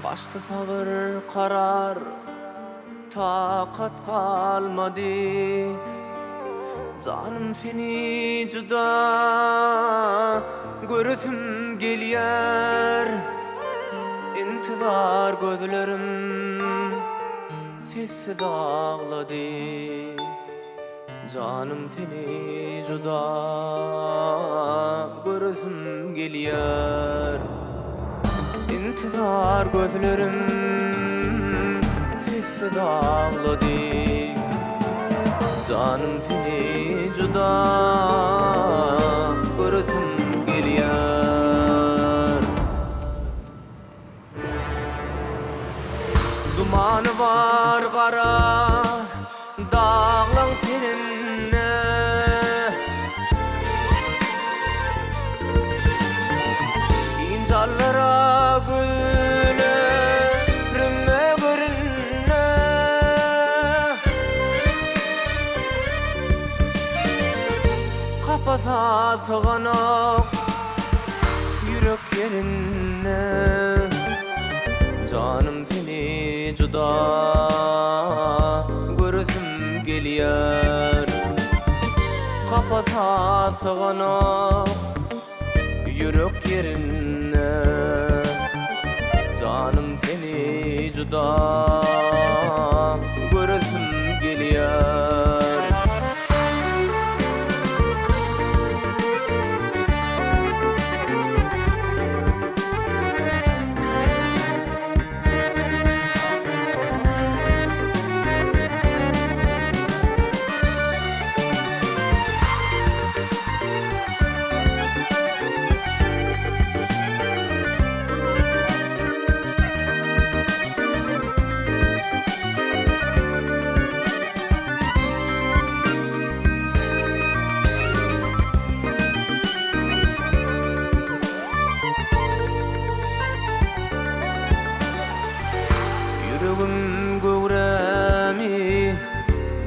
Başta sabır karar, takat kalmadı. Canım seni juda görüsüm gelýär. İntizar gözlerim sessiz ağladı. Canım seni juda görüsüm gelýär. İntizar gözlerim sessiz ağladı. Canım seni juda görüsüm gelýär. Dumanı var kara dağlaň seninle. İnjallara güle rümme görünne. Kapasa sığanak yürek yerine. Canım seni juda görüsüm gelýär. Kapasa sığanak yürek yerine. Canım seni juda görüsüm gelýär. Yüreğim gövremi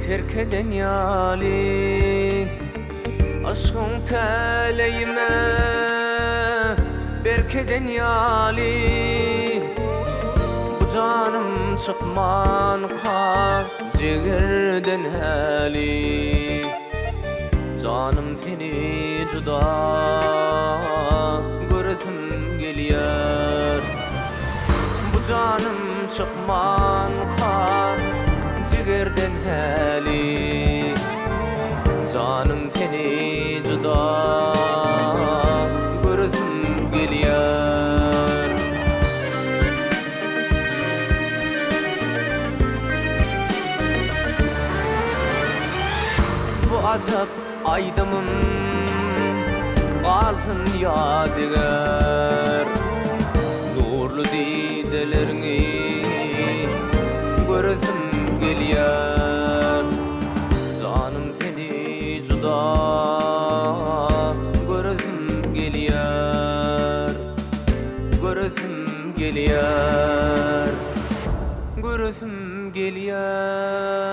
terk eden yali. Aşkın teleyime berk eden yali. Bu canım çıkman kan ciğerden hali. Canım seni juda görüsüm gelýär. Bu canım çıkman kan ciğerden hali. Canım seni juda görüsüm gelýär. Bu ajap aydymym galsın ýadygar. Nurlu didelerini görüsüm gelýär. Canım seni juda görüsüm gelýär. Görüsüm gelýär. Görüsüm gelýär.